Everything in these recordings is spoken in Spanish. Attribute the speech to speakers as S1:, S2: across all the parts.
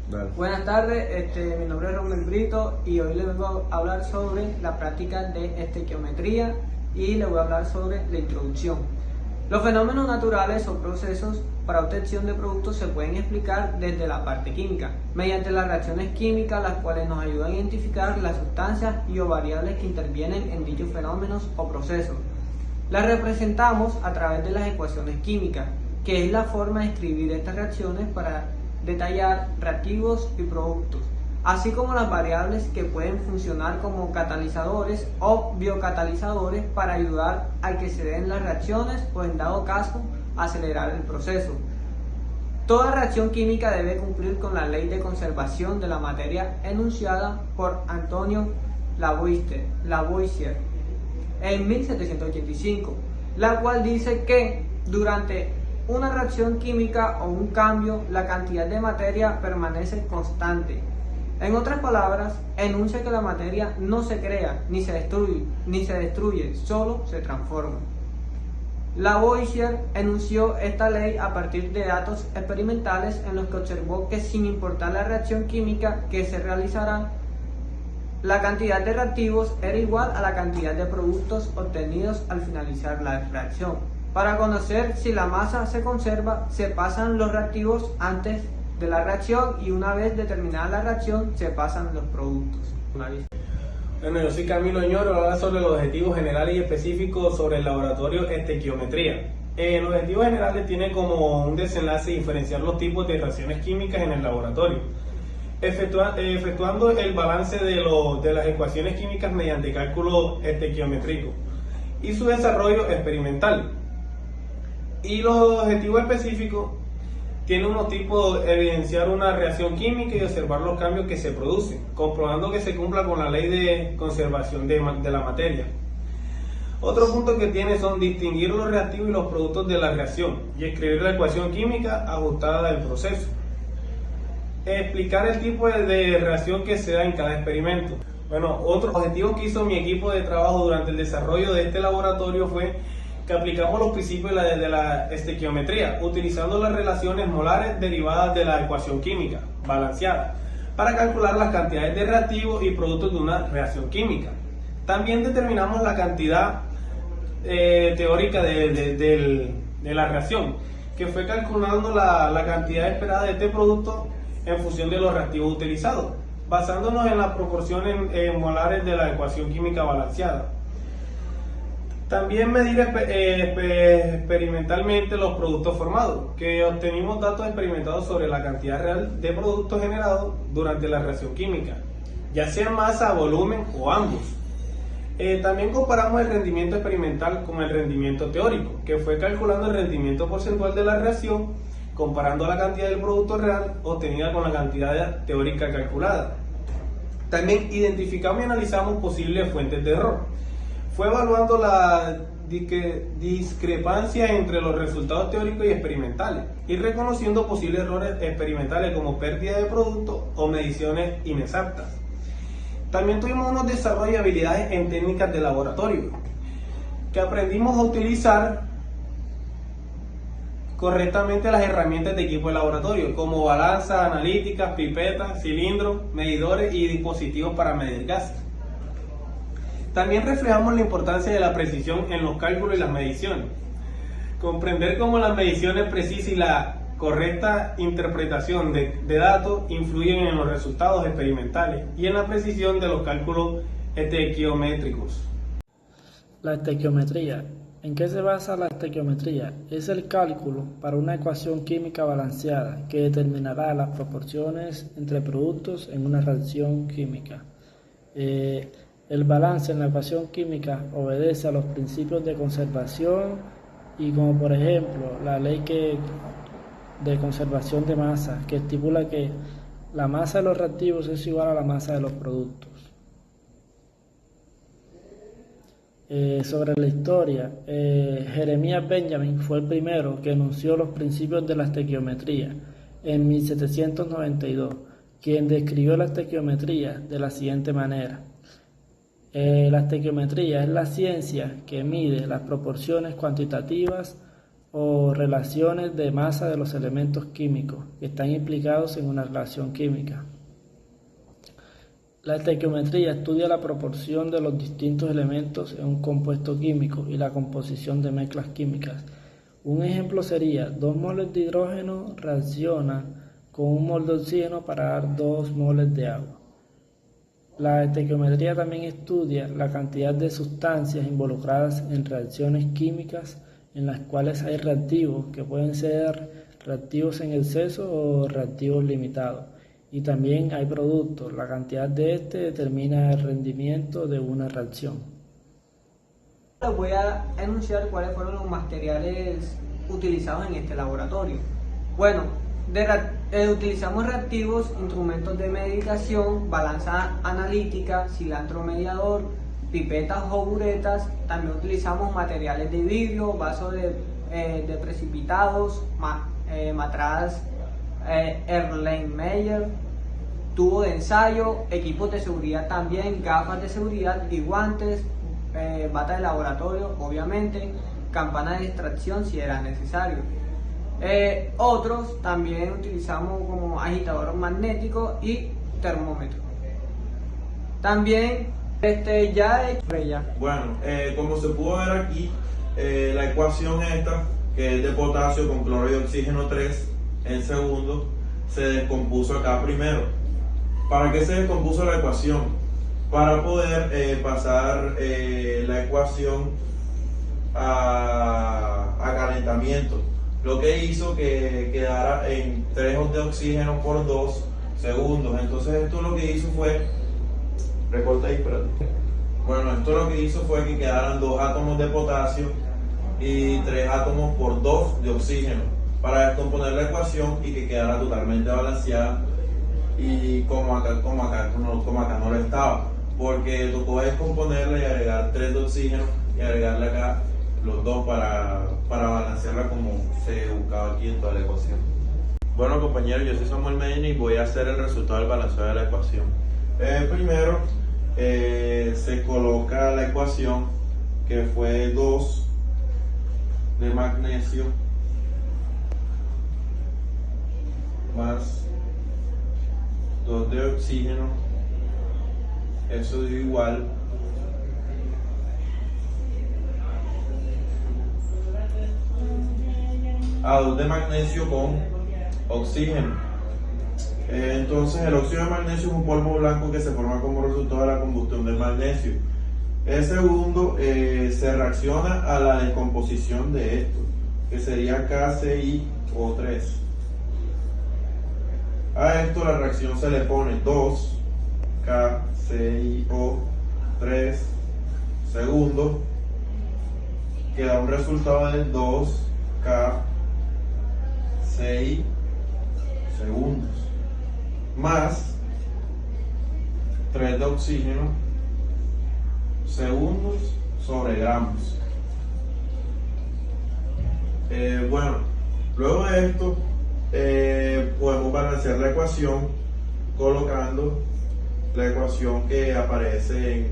S1: Dale.
S2: Buenas tardes, mi nombre es Romel Brito y hoy les vengo a hablar sobre la práctica de estequiometría y les voy a hablar sobre la introducción. Los fenómenos naturales o procesos para obtención de productos se pueden explicar desde la parte química, mediante las reacciones químicas, las cuales nos ayudan a identificar las sustancias y o variables que intervienen en dichos fenómenos o procesos. Las representamos a través de las ecuaciones químicas, que es la forma de escribir estas reacciones para detallar reactivos y productos, así como las variables que pueden funcionar como catalizadores o biocatalizadores para ayudar a que se den las reacciones o, en dado caso, acelerar el proceso. Toda reacción química debe cumplir con la ley de conservación de la materia enunciada por Antonio Lavoisier en 1785, la cual dice que durante una reacción química o un cambio, la cantidad de materia permanece constante. En otras palabras, enuncia que la materia no se crea, ni se destruye, solo se transforma. Lavoisier enunció esta ley a partir de datos experimentales en los que observó que, sin importar la reacción química que se realizará, la cantidad de reactivos era igual a la cantidad de productos obtenidos al finalizar la reacción. Para conocer si la masa se conserva, se pasan los reactivos antes de la reacción y una vez determinada la reacción, se pasan los productos.
S3: Bueno, yo soy Camilo Ñoro, voy a hablar sobre los objetivos generales y específicos sobre el laboratorio estequiometría. Los objetivos generales tienen como un desenlace diferenciar los tipos de reacciones químicas en el laboratorio, efectuando el balance de las ecuaciones químicas mediante cálculo estequiométrico y su desarrollo experimental. Y los objetivos específicos tienen unos tipos de evidenciar una reacción química y observar los cambios que se producen, comprobando que se cumpla con la ley de conservación de la materia. Otro punto que tiene son distinguir los reactivos y los productos de la reacción y escribir la ecuación química ajustada del proceso. Explicar el tipo de reacción que se da en cada experimento. Bueno, otro objetivo que hizo mi equipo de trabajo durante el desarrollo de este laboratorio fue que aplicamos los principios de la estequiometría, utilizando las relaciones molares derivadas de la ecuación química balanceada, para calcular las cantidades de reactivos y productos de una reacción química. También determinamos la cantidad teórica de la reacción, que fue calculando la cantidad esperada de este producto en función de los reactivos utilizados, basándonos en las proporciones molares de la ecuación química balanceada. También medir experimentalmente los productos formados, que obtenimos datos experimentados sobre la cantidad real de productos generados durante la reacción química, ya sea masa, volumen o ambos. También comparamos el rendimiento experimental con el rendimiento teórico, que fue calculando el rendimiento porcentual de la reacción, comparando la cantidad del producto real obtenida con la cantidad teórica calculada. También identificamos y analizamos posibles fuentes de error. Fue evaluando la discrepancia entre los resultados teóricos y experimentales y reconociendo posibles errores experimentales como pérdida de producto o mediciones inexactas. También tuvimos unos desarrollos de habilidades en técnicas de laboratorio, que aprendimos a utilizar correctamente las herramientas de equipo de laboratorio, como balanzas analíticas, pipetas, cilindros, medidores y dispositivos para medir gases. También reflejamos la importancia de la precisión en los cálculos y las mediciones. Comprender cómo las mediciones precisas y la correcta interpretación de datos influyen en los resultados experimentales y en la precisión de los cálculos estequiométricos.
S4: La estequiometría. ¿En qué se basa la estequiometría? Es el cálculo para una ecuación química balanceada que determinará las proporciones entre productos en una reacción química. El balance en la ecuación química obedece a los principios de conservación y, como por ejemplo la ley de conservación de masa, que estipula que la masa de los reactivos es igual a la masa de los productos. Sobre la historia, Jeremías Benjamin fue el primero que enunció los principios de la estequiometría en 1792, quien describió la estequiometría de la siguiente manera. La estequiometría es la ciencia que mide las proporciones cuantitativas o relaciones de masa de los elementos químicos que están implicados en una relación química. La estequiometría estudia la proporción de los distintos elementos en un compuesto químico y la composición de mezclas químicas. Un ejemplo sería 2 moles de hidrógeno reaccionan con 1 mol de oxígeno para dar 2 moles de agua. La estequiometría también estudia la cantidad de sustancias involucradas en reacciones químicas en las cuales hay reactivos que pueden ser reactivos en exceso o reactivos limitados. Y también hay productos, la cantidad de este determina el rendimiento de una reacción.
S2: Les voy a enunciar cuáles fueron los materiales utilizados en este laboratorio. Bueno, utilizamos reactivos, instrumentos de medicación, balanza analítica, cilantro mediador, pipetas o buretas. También utilizamos materiales de vidrio, vasos de precipitados, matraz Erlenmeyer, tubo de ensayo, equipos de seguridad también, gafas de seguridad y guantes, bata de laboratorio, obviamente, campana de extracción si era necesario. Otros también utilizamos como agitador magnético y termómetro. También
S1: Bueno, como se pudo ver aquí, la ecuación esta, que es de potasio con cloro de oxígeno 3 en segundo, se descompuso acá primero. ¿Para qué se descompuso la ecuación? Para poder pasar la ecuación a calentamiento, lo que hizo que quedara en 3 de oxígeno por 2 segundos. Entonces esto lo que hizo fue, recorta ahí, espérate. Bueno, esto lo que hizo fue que quedaran 2 átomos de potasio y 3 átomos por 2 de oxígeno, para descomponer la ecuación y que quedara totalmente balanceada. Y como acá no lo estaba, porque tocó descomponerla y agregar 3 de oxígeno y agregarle acá los 2 para balancearla como se buscaba aquí en toda la ecuación. Bueno compañeros, yo soy Samuel Medina y voy a hacer el resultado del balanceo de la ecuación. Primero se coloca la ecuación, que fue 2 de magnesio más 2 de oxígeno, eso es igual a 2 de magnesio con oxígeno. Entonces el óxido de magnesio es un polvo blanco que se forma como resultado de la combustión del magnesio. El segundo se reacciona a la descomposición de esto, que sería KCiO3. A esto la reacción se le pone 2 KCiO3 segundos, que da un resultado de 2 KCi segundos, más 3 de oxígeno segundos sobre gramos. Bueno, luego de esto podemos balancear la ecuación colocando la ecuación que aparece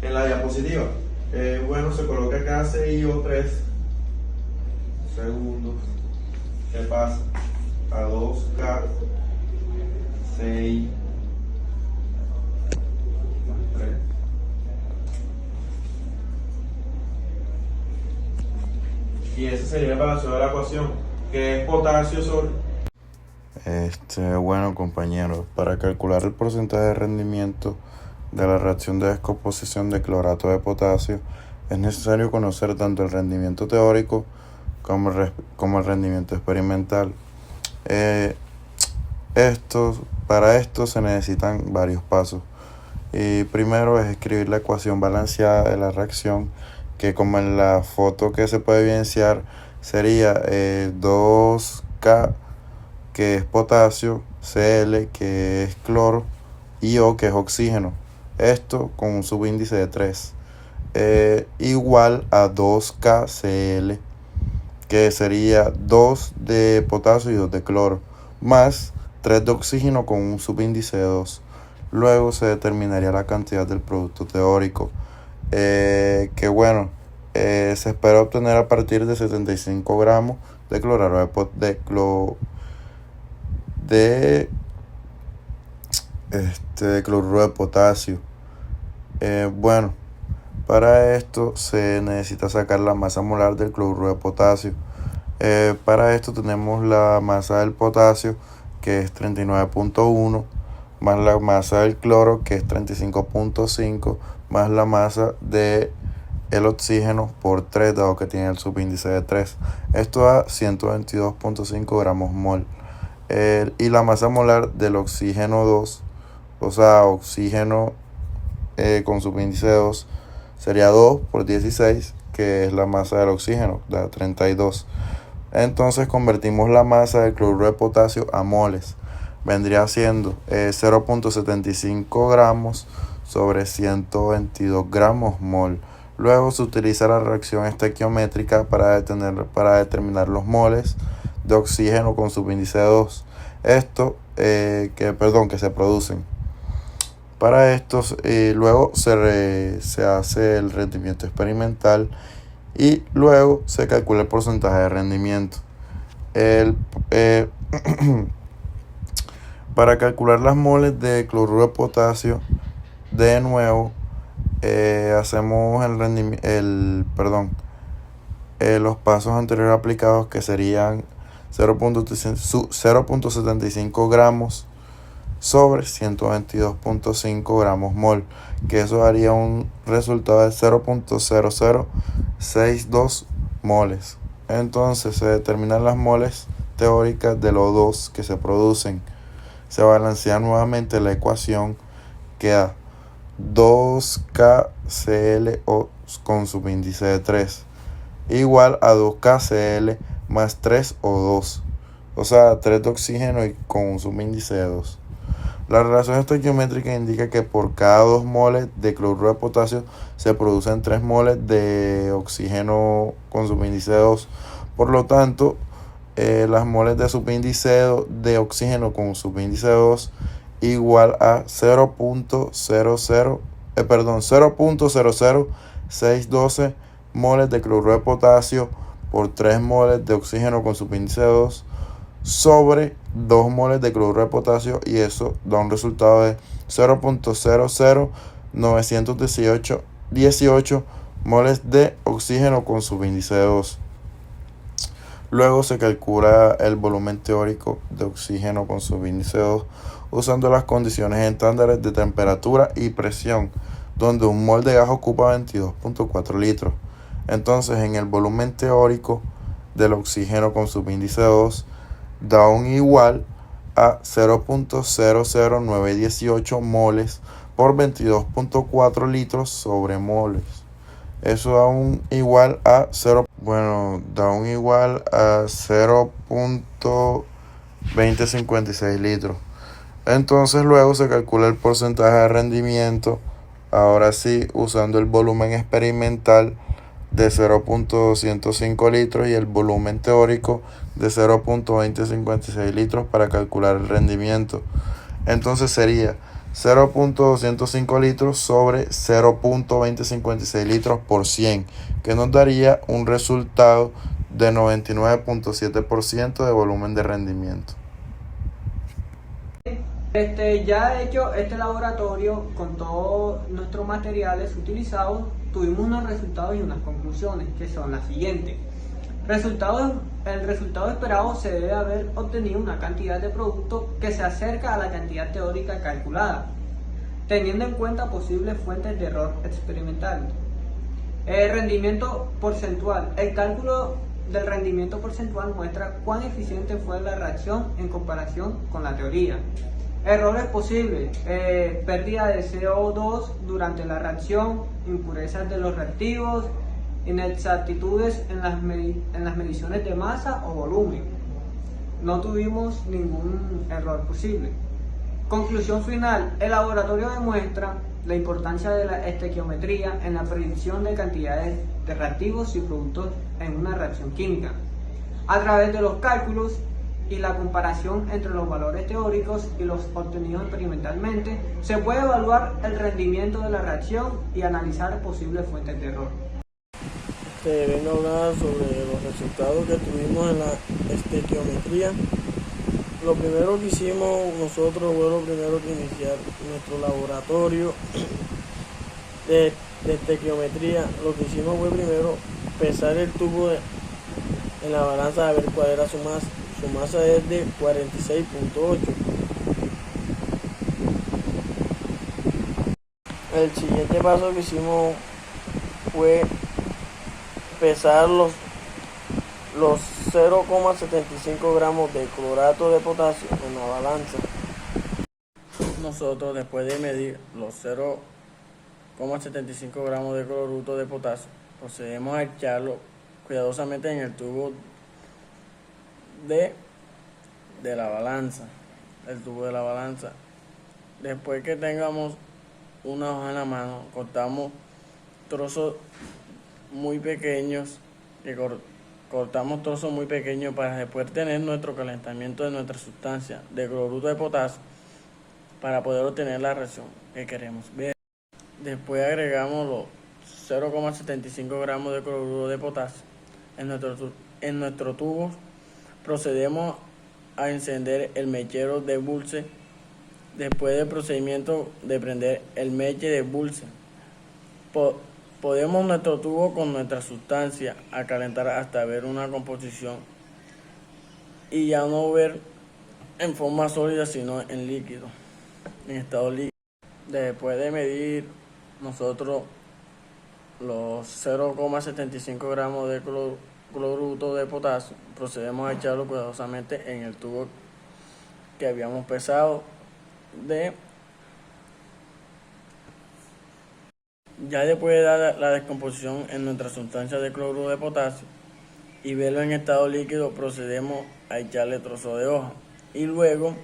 S1: en la diapositiva. Bueno, se coloca acá CiO3 segundos, que pasa a 2K CI más 3. Y ese sería el balanceo de la ecuación, que es potasio sobre...
S5: Bueno compañeros, para calcular el porcentaje de rendimiento de la reacción de descomposición de clorato de potasio, es necesario conocer tanto el rendimiento teórico como el rendimiento experimental. Para esto se necesitan varios pasos. Y primero es escribir la ecuación balanceada de la reacción, que como en la foto que se puede evidenciar sería 2K, que es potasio, Cl, que es cloro, y O, que es oxígeno. Esto con un subíndice de 3. Igual a 2KCl, que sería 2 de potasio y 2 de cloro, más 3 de oxígeno con un subíndice de 2. Luego se determinaría la cantidad del producto teórico, que bueno, se espera obtener a partir de 75 gramos de cloruro de potasio. Bueno, para esto se necesita sacar la masa molar del cloruro de potasio. Para esto tenemos la masa del potasio, que es 39.1, más la masa del cloro, que es 35.5, más la masa del oxígeno por 3, dado que tiene el subíndice de 3. Esto da 122.5 gramos mol. Y la masa molar del oxígeno 2, o sea, oxígeno con subíndice de 2, sería 2 por 16, que es la masa del oxígeno, da 32. Entonces convertimos la masa del cloruro de potasio a moles. Vendría siendo 0.75 gramos sobre 122 gramos mol. Luego se utiliza la reacción estequiométrica para determinar los moles de oxígeno con subíndice de 2. Que se producen. Para esto luego se hace el rendimiento experimental y luego se calcula el porcentaje de rendimiento. Para calcular las moles de cloruro de potasio, de nuevo hacemos los pasos anteriores aplicados, que serían 0.75 gramos sobre 122.5 gramos mol, que eso daría un resultado de 0.0062 moles. Entonces se determinan las moles teóricas de los dos que se producen. Se balancea nuevamente la ecuación, queda 2KClO con subíndice de 3 igual a 2KCl más 3O2, o sea, 3 de oxígeno y con un subíndice de 2. La relación estequiométrica indica que por cada 2 moles de cloruro de potasio se producen 3 moles de oxígeno con subíndice de 2. Por lo tanto, las moles de subíndice de oxígeno con subíndice de 2 igual a 0.00612 moles de cloruro de potasio por 3 moles de oxígeno con subíndice de 2 sobre 2 moles de cloruro de potasio, y eso da un resultado de 0.00918 moles de oxígeno con subíndice de 2. Luego se calcula el volumen teórico de oxígeno con subíndice de 2 usando las condiciones estándares de temperatura y presión, donde un mol de gas ocupa 22.4 litros. Entonces, en el volumen teórico del oxígeno con subíndice de 2 da un igual a 0.00918 moles por 22.4 litros sobre moles. Eso da un igual a 0.2056 litros. Entonces luego se calcula el porcentaje de rendimiento, ahora sí usando el volumen experimental de 0.205 litros y el volumen teórico de 0.2056 litros para calcular el rendimiento. Entonces sería 0.205 litros sobre 0.2056 litros por 100, que nos daría un resultado de 99.7% de volumen de rendimiento.
S2: Ya hecho este laboratorio con todos nuestros materiales utilizados, tuvimos unos resultados y unas conclusiones, que son las siguientes. El resultado esperado se debe haber obtenido una cantidad de producto que se acerca a la cantidad teórica calculada, teniendo en cuenta posibles fuentes de error experimental. Rendimiento porcentual. El cálculo del rendimiento porcentual muestra cuán eficiente fue la reacción en comparación con la teoría. Errores posibles: pérdida de CO2 durante la reacción, impurezas de los reactivos, inexactitudes en las mediciones de masa o volumen. No tuvimos ningún error posible. Conclusión final: el laboratorio demuestra la importancia de la estequiometría en la predicción de cantidades de reactivos y productos en una reacción química. A través de los cálculos y la comparación entre los valores teóricos y los obtenidos experimentalmente, se puede evaluar el rendimiento de la reacción y analizar posibles fuentes de error.
S6: vengo a hablar sobre los resultados que tuvimos en la estequiometría. Lo primero que hicimos nosotros fue lo primero que iniciar nuestro laboratorio de estequiometría. Lo que hicimos fue primero pesar el tubo en la balanza a ver cuál era su masa. Su masa es de 46.8. El siguiente paso que hicimos fue pesar los 0,75 gramos de clorato de potasio en la balanza. Nosotros, después de medir los 0,75 gramos de clorato de potasio, procedemos a echarlo cuidadosamente en el tubo de la balanza. El tubo de la balanza. Después que tengamos una hoja en la mano, cortamos trozos muy pequeños, para después tener nuestro calentamiento de nuestra sustancia de cloruro de potasio para poder obtener la reacción que queremos ver. Después agregamos los 0,75 gramos de cloruro de potasio en nuestro tubo. Procedemos a encender el mechero de Bunsen. Después del procedimiento de prender el meche de Bunsen, podemos nuestro tubo con nuestra sustancia a calentar hasta ver una composición y ya no ver en forma sólida sino en líquido, en estado líquido. Después de medir nosotros los 0,75 gramos de cloruro de potasio, procedemos a echarlo cuidadosamente en el tubo que habíamos pesado Ya después de dar la descomposición en nuestra sustancia de cloruro de potasio y verlo en estado líquido, procedemos a echarle trozos de hoja y luego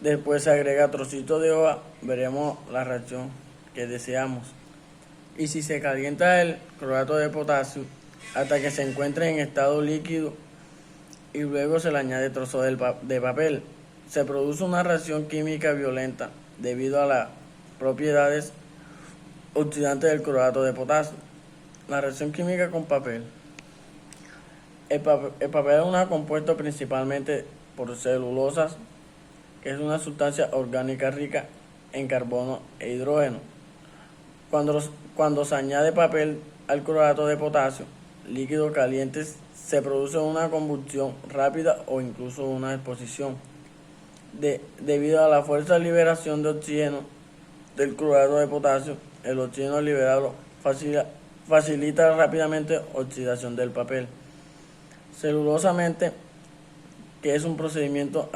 S6: después se agrega trocitos de hoja. Veremos la reacción que deseamos. Y si se calienta el clorato de potasio hasta que se encuentre en estado líquido y luego se le añade trozos de papel, se produce una reacción química violenta debido a las propiedades oxidantes del clorato de potasio. La reacción química con papel. El papel es una compuesto principalmente por celulosas, que es una sustancia orgánica rica en carbono e hidrógeno. Cuando se añade papel al clorato de potasio, líquidos calientes, se produce una combustión rápida o incluso una exposición. Debido a la fuerza de liberación de oxígeno del clorato de potasio, el oxígeno liberado facilita rápidamente oxidación del papel. Celulosamente, que es un procedimiento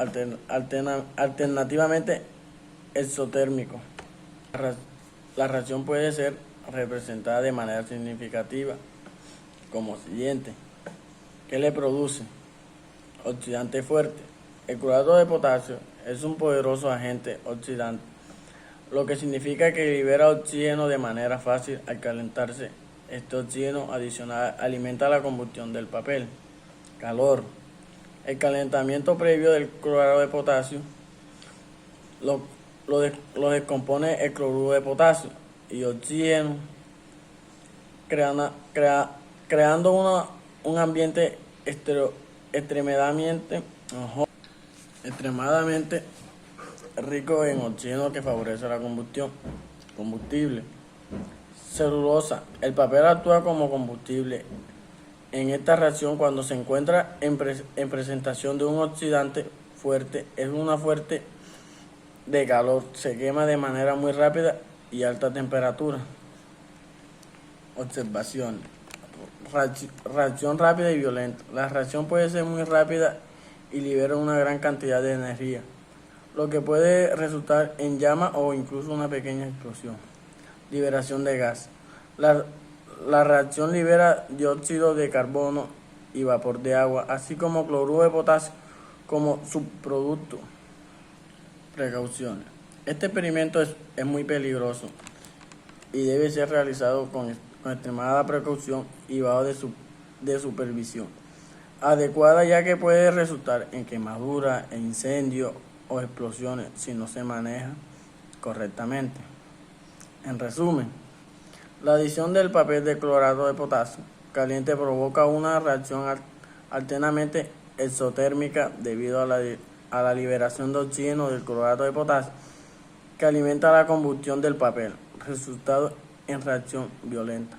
S6: alternativamente exotérmico. La reacción puede ser representada de manera significativa como siguiente. ¿Qué le produce? Oxidante fuerte. El clorato de potasio es un poderoso agente oxidante, lo que significa que libera oxígeno de manera fácil al calentarse. Este oxígeno adicional alimenta la combustión del papel. Calor. El calentamiento previo del clorato de potasio lo descompone el cloruro de potasio y oxígeno, creando un ambiente extremadamente rico en oxígeno que favorece la combustible. Celulosa. El papel actúa como combustible en esta reacción cuando se encuentra en presentación de un oxidante fuerte. Es una fuente de calor, se quema de manera muy rápida y alta temperatura. Observación. Reacción rápida y violenta. La reacción puede ser muy rápida y libera una gran cantidad de energía, lo que puede resultar en llama o incluso una pequeña explosión. Liberación de gas. La reacción libera dióxido de carbono y vapor de agua, así como cloruro de potasio como subproducto. Precauciones. Este experimento es muy peligroso y debe ser realizado con extremada precaución y bajo de supervisión adecuada, ya que puede resultar en quemaduras, incendios o explosiones si no se maneja correctamente. En resumen, la adición del papel de clorato de potasio caliente provoca una reacción altamente exotérmica debido a la liberación de oxígeno del clorato de potasio que alimenta la combustión del papel, resultado en reacción violenta.